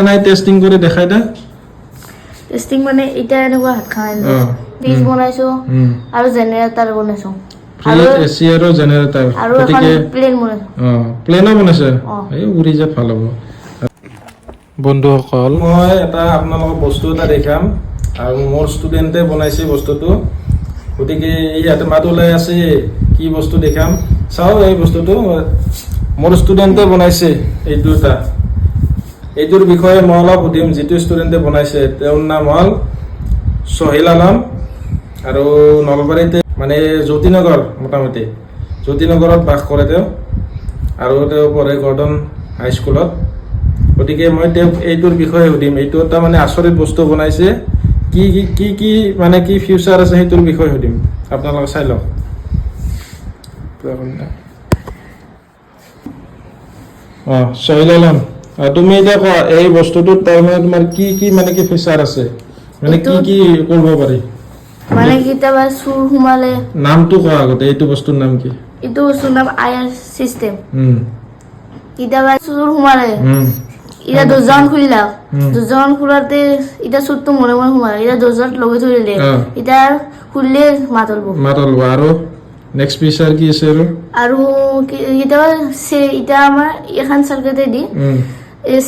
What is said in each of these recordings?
নাই টেস্টিং কৰি দেখাই দা টেস্টিং মানে এটা এনেকুৱা হাত খাই ফ্ৰিজ বনাইছো আৰু জেনেৰেটৰ বনাইছো আৰু এসি আৰু জেনেৰেটৰ আৰু এখন প্লেন বনাইছো প্লেনো বনাইছে এই উৰি যা ভাল হ'ব বন্ধুসকল মই এটা আপোনালোকক বস্তু এটা দেখাম আৰু মোৰ ষ্টুডেণ্টে বনাইছে বস্তুটো গতিকে ইয়াতে মাত ওলাই আছে কি বস্তু দেখাম চাও এই বস্তুটো মোৰ ষ্টুডেণ্টে বনাইছে এইটো এটা এইটোৰ বিষয়ে মই অলপ সুধিম যিটো ষ্টুডেণ্টে বনাইছে তেওঁৰ নাম হ'ল সোহেল আলম আৰু নলবাৰীতে মানে জ্যোতিনগৰ মোটামুটি জ্যোতিনগৰত বাস কৰে তেওঁ আৰু তেওঁ পঢ়ে গৰ্ডন হাইস্কুলত গতিকে মই তেওঁক এইটোৰ বিষয়ে সুধিম এইটো এটা মানে আচৰিত বস্তু বনাইছে কি কি কি মানে কি ফিউচাৰ আছে সেইটোৰ বিষয়ে সুধিম আপোনালোকে চাই লওক সোহেল আলম তুমি এতিয়া কোৱা এই বস্তুটোত তাৰমানে তোমাৰ কি কি মানে কি ফিচাৰ আছে মানে কি কি কৰিব পাৰি মানে কেতিয়াবা চুৰ সোমালে নামটো কোৱা আগতে এইটো বস্তুৰ নাম কি এইটো বস্তুৰ নাম আয়াৰ চিষ্টেম কেতিয়াবা চুৰ সোমালে এটা দৰ্জাখন খুলিলা দৰ্জাখন খোলাতে এটা চুৰটো মনে মনে সোমালে এটা দৰ্জাত লগাই থৈ দিলে এটা খুলিলে মাত ওলাব আৰু নেক্সট ফিচাৰ কি আছে আৰু কেতিয়াবা এটা আমাৰ এখন চাৰ্কিটে দি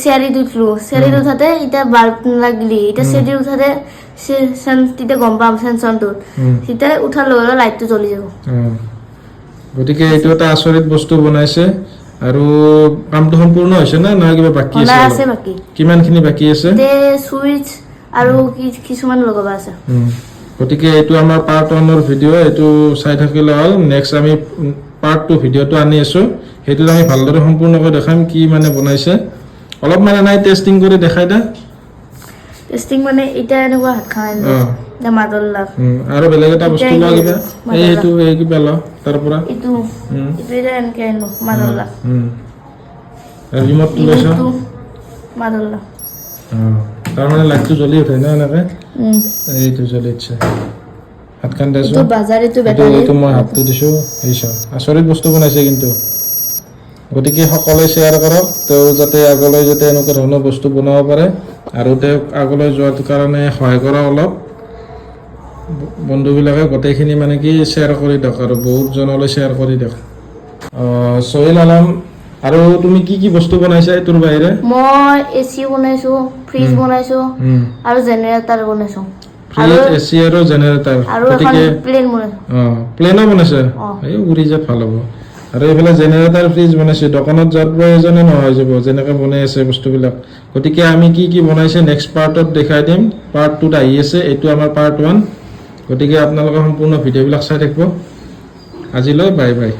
চেয়াৰিত উঠলো চেয়াৰিত উঠাতে এতিয়া বাল্ব লাগিলি এতিয়া চেয়াৰিত উঠাতে তেতিয়া গম পাম চেনচনটোত তেতিয়া উঠাৰ লগে লগে লাইটটো জ্বলি যাব গতিকে এইটো এটা আচৰিত বস্তু বনাইছে আৰু কামটো সম্পূৰ্ণ হৈছে না নহয় কিবা বাকি আছে বাকি কিমানখিনি বাকি আছে সুইচ আৰু কিছুমান লগাব আছে গতিকে এইটো আমাৰ পাৰ্ট 1 ৰ ভিডিঅ এইটো চাই থাকিলে হ'ল নেক্সট আমি পাৰ্ট 2 ভিডিঅটো আনি আছো সেইটোত আমি ভালদৰে সম্পূৰ্ণকৈ দেখাম কি মানে বনাইছে অলপ মানে নাই টেস্টিং কৰি দেখাই দা টেস্টিং মানে এটা এনেকুৱা হাত খাই না মাদল্লা আৰু বেলেগ এটা বস্তু লোৱা কিবা এইটো এই কিবা ল তাৰ পৰা এইটো এটা এনেকে আনো মাদল্লা ৰিমোট লৈছো মাদল্লা তাৰ মানে লাইটটো জ্বলি উঠে না এনেকে এইটো জ্বলি উঠছে হাত কান দিছো এইটো বাজাৰীটো বেটাৰী এইটো মই হাতটো দিছো এইছো আচৰিত বস্তু বনাইছে কিন্তু গতিকে সকলোৱে শ্বেয়াৰ কৰক তেওঁ যাতে আগলৈ যাতে এনেকুৱা ধৰণৰ বস্তু বনাব পাৰে আৰু তেওঁক আগলৈ যোৱাৰ কাৰণে সহায় কৰা অলপ বন্ধুবিলাকে গোটেইখিনি মানে কি শ্বেয়াৰ কৰি দিয়ক আৰু বহুত জনলৈ শ্বেয়াৰ কৰি দিয়ক সোহেল আলম আৰু তুমি কি কি বস্তু বনাইছা এইটোৰ বাহিৰে মই এসি বনাইছো ফ্ৰিজ বনাইছো আৰু জেনেৰেটৰ বনাইছো ফ্ৰিজ এসি আৰু জেনেৰেটৰ আৰু এখন প্লেন বনাইছো প্লেনো বনাইছে এই উৰি যা ভাল হ'ব আৰু এইফালে জেনেৰেটৰ ফ্ৰিজ বনাইছে দোকানত যাৰ প্ৰয়োজনে নহয় যাব যেনেকৈ বনাই আছে বস্তুবিলাক গতিকে আমি কি কি বনাইছে নেক্সট পাৰ্টত দেখাই দিম পাৰ্ট 2ত আহি আছে এইটো আমাৰ পাৰ্ট 1 গতিকে আপোনালোকে সম্পূৰ্ণ ভিডিঅ'বিলাক চাই থাকিব আজিলৈ বাই বাই